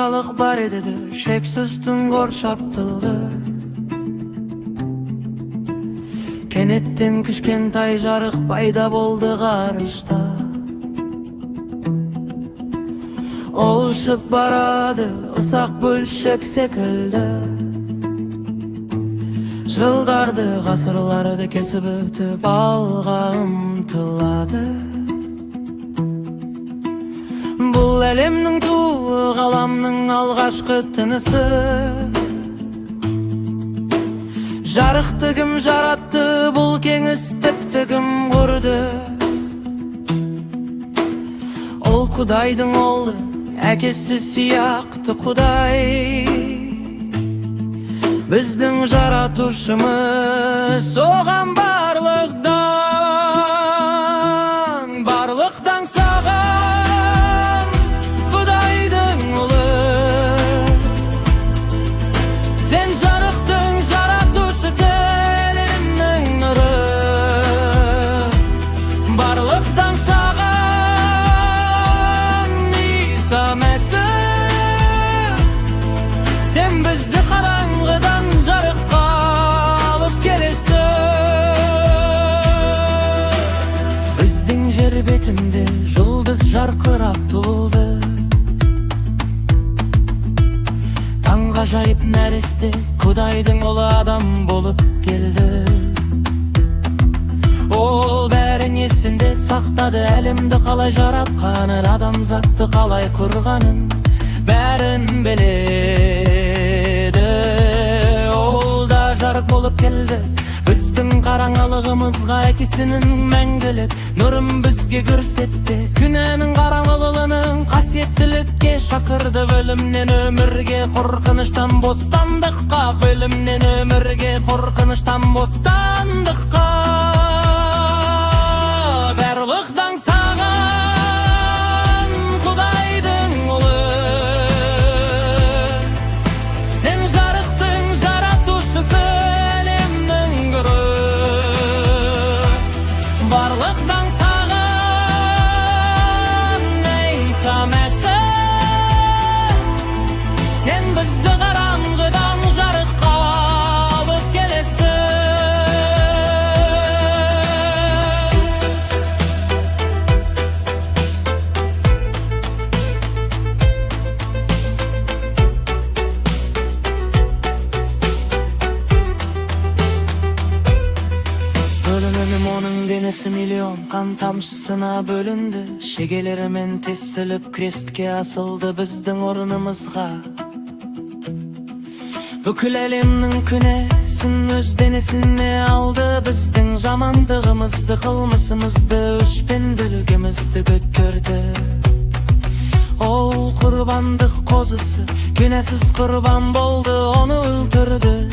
жаралык бар эди, шексиз түнгөр шаптылды. Кенеттен кичкентай жарык пайда болду карышта. Олушуп барады ысак бөлшек секилди. Жылдарды, гасырларды кесип өтүп алга умтулады. Бул элемдин туу, каламдын алгачкы тынысы. Жарыкты ким жаратты, бул кеңистикти ким курду? Ол Кудайдын оолу, әкеси сыяктуу Кудай. Биздин жаратушумуз оган барлыктан саган Кудайдын улу. Сен жарыктын жаратушусу, элимдин нуру. Барлыктан саган Иса Месих. Сен бизди караңгыдан жарыкка алып келесиң. Биздин жер бетинде жылдыз жаркырап тулду. Таң ажайып нәресте Кудайдын улу адам болуп келди. Ол бәрін есінде сактады, элимди калай жаратканын, адамзатты калай курганын бәрін биледи. Ол да жарык болуп келди, биздин караңгылыгыбызга экисинин мәңгүлүк нурун бизге көрсөттү. Күнөөнүн караңгылыгын касиеттиликке шакырды. Өлүмдөн өмүргө, коркунучтан бостандыкка. Өлүмдөн өмүргө, коркунучтан бостандыкка. Барлыктан саган Кудайдын улу. Сен жарыктын жаратушусу, элимдин нуру. Барлыктан саган Иса Месих. Сен бизди караңгыдан жарыкка алып келесиң. Onun denesi milyon kan tamşısına bölündü. Şegelerimin tessilip krestke asıldı bizdin orunumuzga. Bükül elimnin künesin öz denesine aldı. Bizdin jamandığımızdı, kılmışımızdı, üçpendilgimizdi götkürdü. Ol kurbandık kozusu, günesiz kurban boldu, onu öldürdü.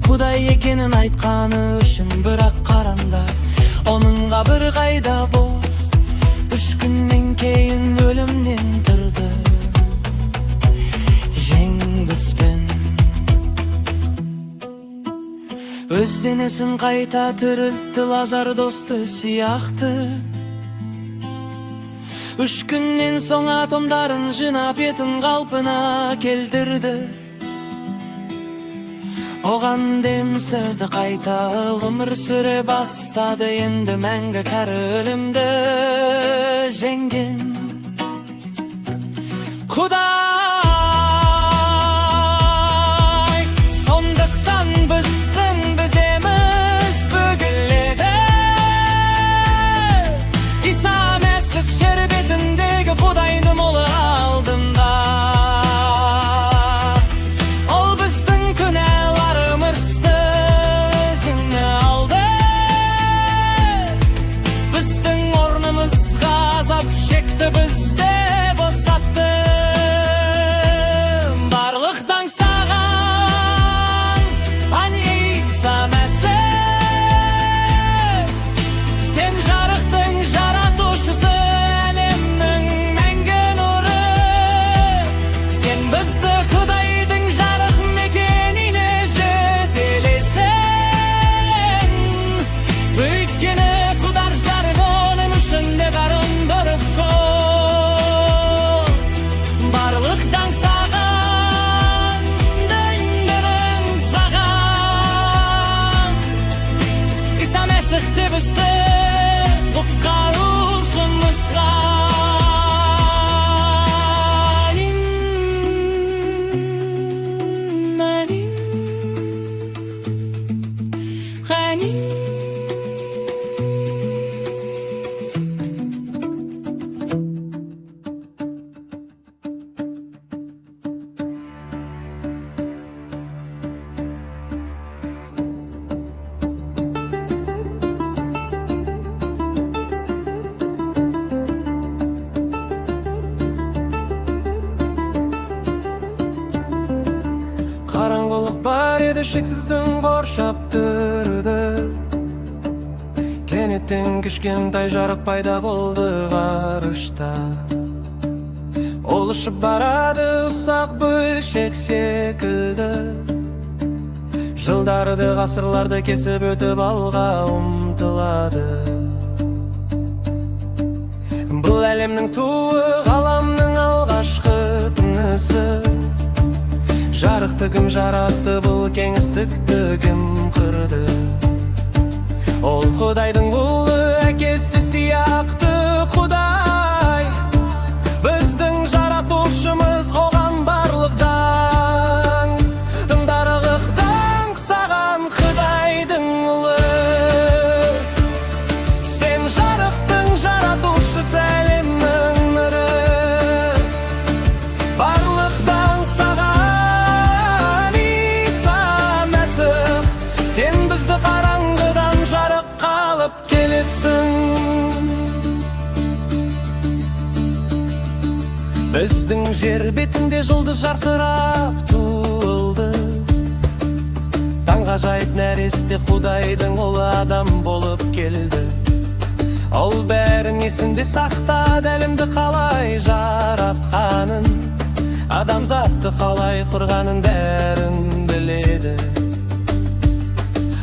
Kuday ekenin aytkanı üçün bırak karanda. Onunga bir kayda boz, 3 günden keyin ölümden turdu. Жеңбиспен. Öz denesin kayta tırılttı, Lazar dostu siyahtı. 3 günden soň atomdарын jınap etin kalpına keltirdi. Oğan demsirdi kayta ömür süre bastadı. Endi мәңгі kәрі ölümdü жеңген Kuday. Sonduktan bizdin bizemiz bөгіледі. İsa Mesih şerbetindeki Kudaydım olu aldında. Bizde bosattı. Barlıktan sağan an İsa Mesih. Sen jarıktın jaratuşusu, elimdin мәңгі nuru. Sen bizdi Kudaydın jarık mekenine жетелесең. Өйткені Кудар жарык onun üçünde barındırıp şol. Barlıktan sağa Mesih'ti bizde Kutkaruşumuzga Karangılık bar edi, şeksizдің қоршап тұрды. Кенеттен кішкентай жарық пайда болды ғарышта. Ол ұшып барады ұсақ бөлшек секілді. Жылдарды, ғасырларды кесіп өтіп алға ұмтылады. Бұл әлемнің туы, ғаламның алғашқы тынысы. Жарықты кім жаратты, бұл кеңістікті кім құрды? Ол Құдайдың ұлы, әкесі сияқты Құдай. Біздің жаратушымыз, оған барлықтан тыңдарылықтан саған Құдайдың ұлы. Сен жарықтың жаратушысы, әлемнің нұры. Барлықтан саған Иса Мәсіх, сен бізді қараңғыдан жарыққа алып келесің. Біздің жер бетінде жұлдыз жарқырап туылды. Таңғажайып нәресте Құдайдың ұлы адам болып келді. Ол бәрін есінде сақтады, әлемді қалай жаратқанын, адамзатты қалай құрғанын бәрін біледі.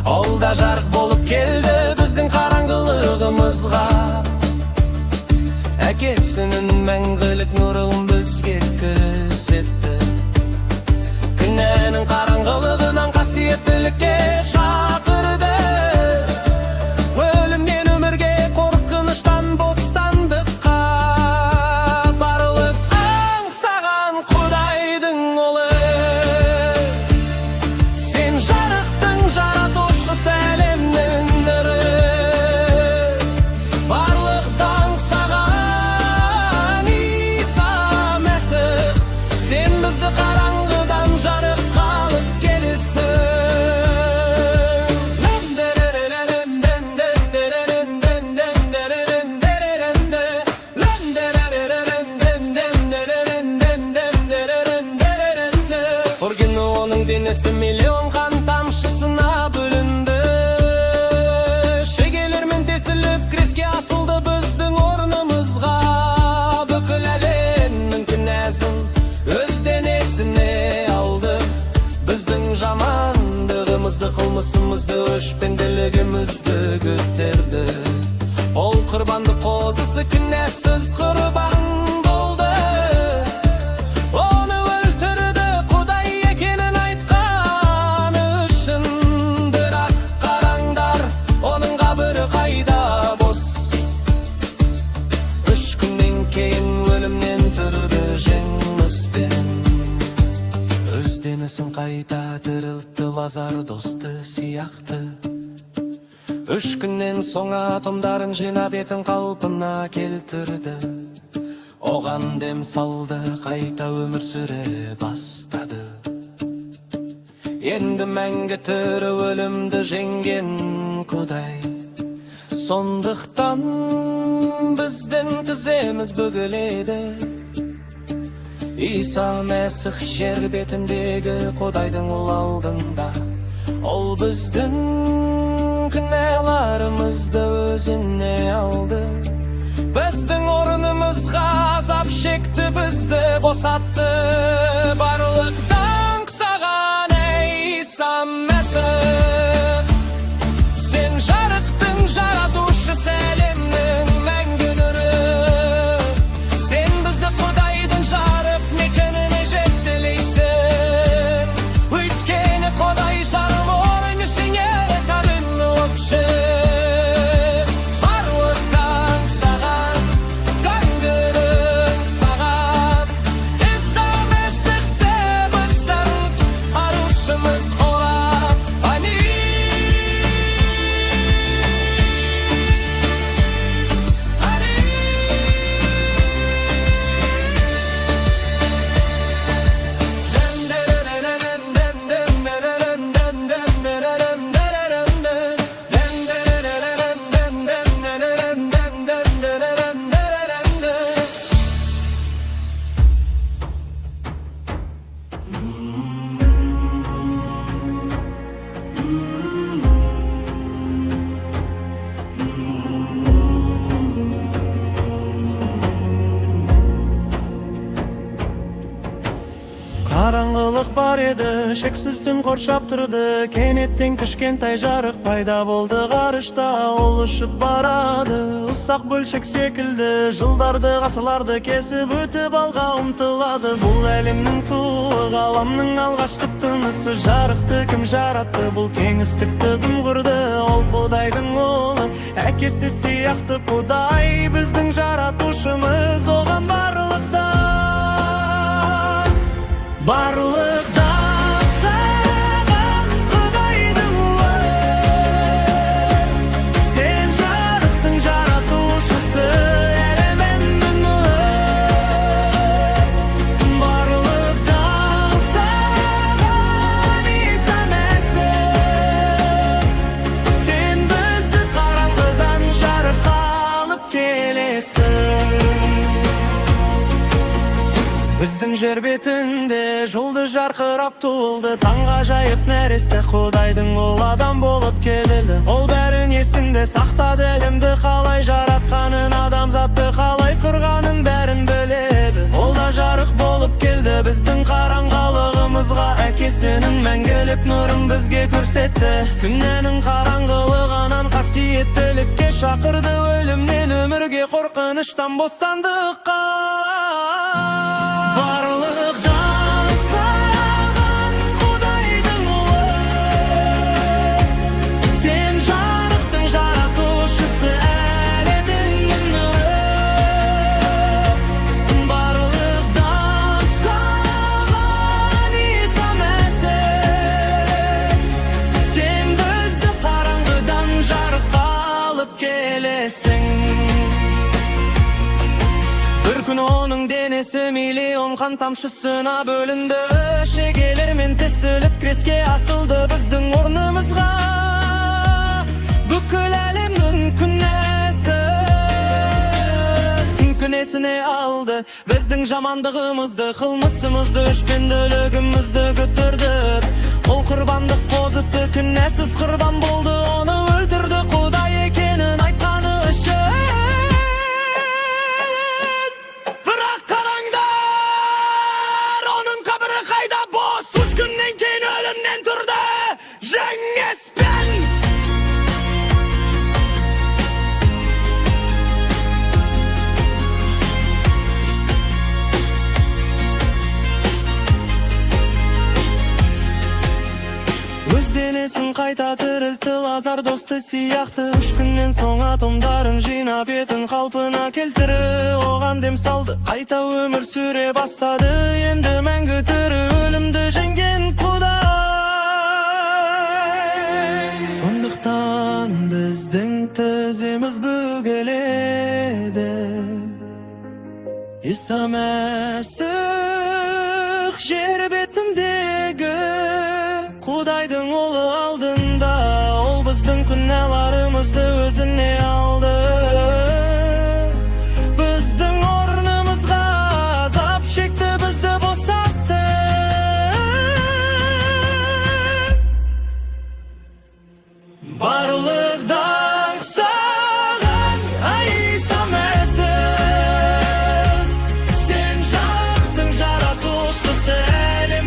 Ол да жарық болып келді біздің қараңғылығымызға. Әкесінің мәңгілік нұрын бізге көрсетті. Күнәнің қараңғылығынан қасиеттілікке шақырды. Өлімнен өмірге, қорқыныштан бостандыққа. Барлық аңсаған Құдайдың ұлы. Сен жарықтың жаратушысы, әлемнің нұры. Барлықтан саған Иса Мәсіх, сен бізді қараңғыдан жарыққа алып келесің. Ұргені оның денесі миллион қан тамшысына бөлінді. Шегелермен тесіліп креске асылды біздің орнымызға. Бүкіл әлемнің күнәсін өз денесіне алды. Біздің жамандығымызды, қылмысымызды, өшпенділігімізді көтерді. Ол құрбанды қозысы күнәсіз құрбан болды. Оны өлтірді Құдай екенін айтқаны үшін. Бірақ қараңдар, оның қабірі қайда бос. 3 күннен кейін өлімнен тұрды жеңіспен. Өз денесін қайта тірілтті Лазар досты сияқты. 3 күннен соң атомдарын жинап етін қалпына келтірді. Оған дем салды, қайта өмір сүре бастады. Енді мәңгі тірі өлімді жеңген Құдай. Сондықтан біздің тіземіз бүгіледі. Иса Мәсіх жер бетіндегі Құдайдың ұлы алдында. Ол біздің күнәларымызды өзіне алды. Біздің орнымызға азап шекті, бізді босатты. Барлық даңқ саған, ей Иса Мәсіх. Сен жарықтың жаратушысы, әлемнің мәңгі нұры. Сен бізді Құдайдың жарық мекеніне жетелейсің. Өйткені Құдай жарым орын ішіңе кәрін өкші. барлық бар еді, шексіз түн қоршап тұрды. Кенеттен кішкентай жарық пайда болды ғарышта. Ол ұшып барады, ұсақ бөлшек секілді, жылдарды ғасырларды кесіп өтіп алға ұмтылады. Бұл әлемнің туы, ғаламның алғашқы тынысы. Жарықты кім жаратты, бұл кеңістікті кім құрды? Ол Құдайдың ұлы, әкесі сияқты Құдай біздің жаратушымыз. Оған барлықтан саған Құдайдың ұлы, сен жарықтың жаратушысы, әлемнің ұлы. Барлықтан саған Иса Мәсіх, сен бізді қараңғыдан жарыққа алып келесің. Біздің жер бетінде жұлдыз жарқырап туылды, таңғажайып нәресте Құдайдың ұлы адам болып келді. Ол бәрін есінде сақтады, әлемді қалай жаратқанын, адамзатты қалай құрғанын бәрін біледі. Ол да жарық болып келді біздің қараңғылығымызға, әкесінің мәңгілік нұрын бізге көрсетті. Күннің қараңғылығынан қасиеттілікке шақырды, өлімнен өмірге, қорқыныштан бостандыққа. Барлықтан саған Құдайдың ұлы, сен жарықтың жаратушысы, әлемнің нұры. Барлықтан саған Иса Мәсіх, сен бізді қараңғыдан жарыққа алып келесің. Бір күн оның денесі миллион қан тамшысына бөлінді, шегелер мен тесіліп креске асылды біздің орнымызға. Бүкіл әлемнің күнәсіне алды, біздің жамандығымызды, қылмысымызды, өшпенділігімізді көтерді. Ол құрбандық қозысы күнәсіз құрбан болды, оны өлтірді Құдай екенін айтқаны үшін. Өлімнен тұрды жеңіспен. Өз денесін қайта тірілтті Лазар досты сияқты. 3 күннен соң атомдарын жинап етін қалпына келтірі, оған дем салды, қайта өмір сүре бастады. Енді мәңгі тірі, өлімді жеңген Құдай. Сондықтан біздің тіземіз бүгіледі, Иса Мәсіх жер бетіндегі Құдайдың ұлы алдында. Ол біздің күнәларымызды өзіне алды, біздің орнымызға азап шекті, бізді босатты. Барлықтан саған Иса Мәсіх, сен жарықтың жаратушысы, әлем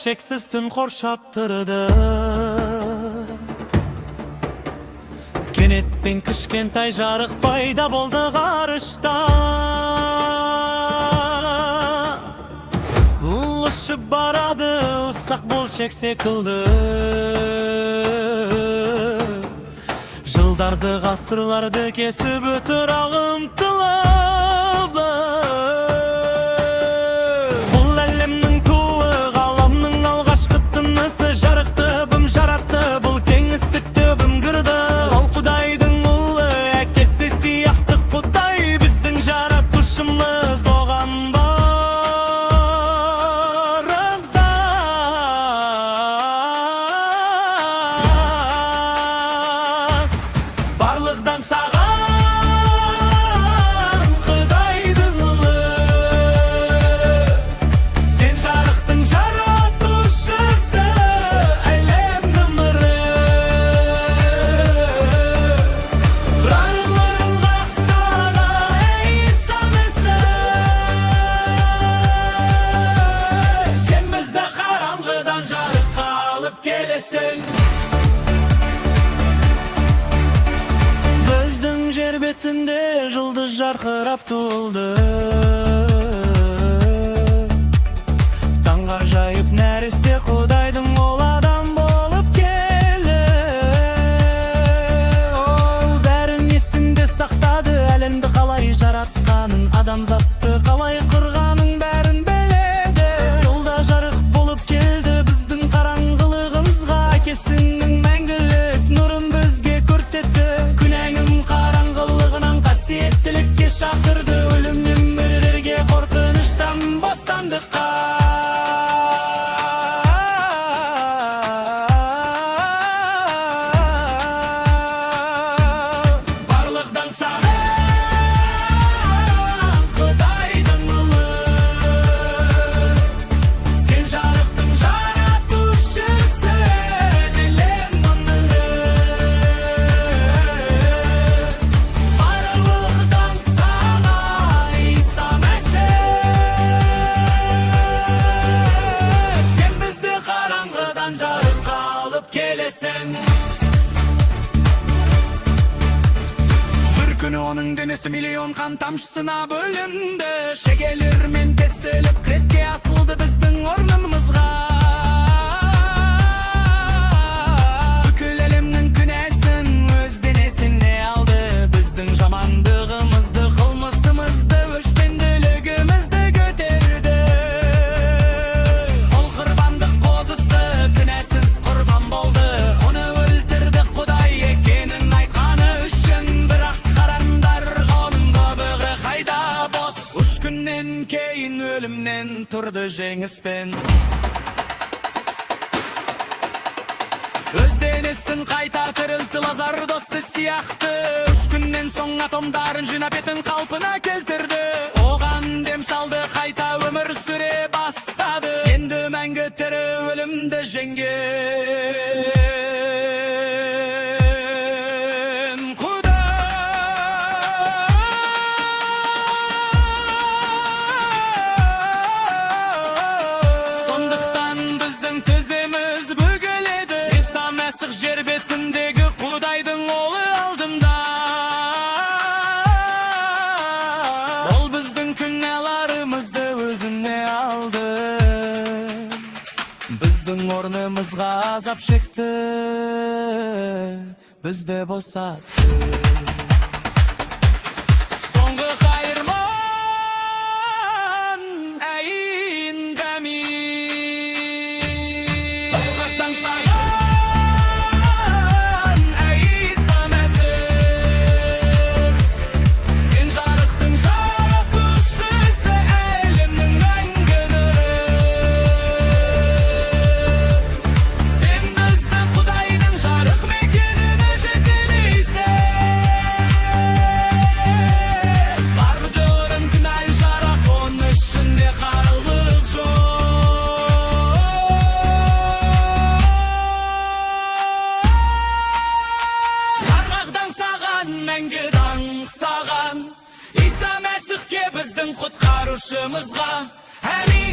şeksiz tün korşap tırdı. Kenetten kışkentay jarık payda boldu garışta. Uluşup baradı ıslak bol şekse kıldı. Жылдарды ғасырларды кесіп өтір ағымтылып. Бұл әлемнің туы ғаламның алғашқы тынысы. Жарықты бім жаратты, бұл кеңістікті бім кірді. Ол Құдайдың ұлы әкесі сияқты Құдай, біздің жаратушымыз оған барлықтан саған Құдайдың ұлы. Сен жарықтың жаратушысы, әлемнің нұры. Барлығын қақсана ей Иса Мессih. Сен бізді қараңғыдан жарыққа алып келесің. Біздің жер бетінде жұлдыз жарқырап туылды. Таңғажайып нәресте Құдайдың ол адам болып келді. Ол бәрін есінде сақтады, әлемді қалай жаратқанын, адамзатты қалай құрғанын бәрін біледі. Жолда жарық болып келді біздің қараңғылығымызға. Әкесінің мәңгілік нұрын бізге көрсетті. Күнәнің қараңғылығынан қасиеттілікке шақырды. Өлімнен мүрдерге, қорқыныштан бостандыққа. Барлықтан саған Құдайдың ұлы. Сен жарықтың жаратушысы, әлемнің нұры. Барлықтан саған Иса Мессih. Сен бізді қараңғыдан жарыққа алып келесің. Бір күні оның денесі миллион қан тамшысына бөлінді. Шегелермен тесіліп креске асылды біздің орнымызға. Бүкіл әлемнің күнәсін өз денесіне алды. Біздің жамандығымызды, қылмысымызды, өшпенділігімізді көтерді. Ол құрбандық қозысы күнәсіз құрбан болды. Оны өлтірді Құдай екенін айтқаны үшін. Бірақ қараңдар, оның қабығы қайда бос. 3 күннен кейін өлімнен тұрды жеңіспен. Өз денесін қайта тірілтті Лазар досты сияқты. 3 күннен соң атомдарын жинап бетін қалпына келтірді. Оған дем салды, қайта өмір сүре бастады. Енді мәңгі тірі өлімді жеңген сондықтан біздің тіземіз бүгіледі. Иса Мессih жер бетіндегі Құдайдың ұлы алдында. Ол біздің күнәларымызды өзіне алды. Біздің орнымызға азап шекті, бізді босатты. Соңғы қайырман әйін бәмин. Барлықтан саған әй Иса Мессih. Сен жарықтың жаратушысы, әлемнің мәңгі нұры. Сен бізді Құдайдың жарық мекеніне жетелейсің. Бар дұрым күнәл жарық, оның ішінде қаралық жоқ. Қарғақдан саған, мәңгі даңқ саған, Иса Мессihке біздің құтқарушымызға. Әмин.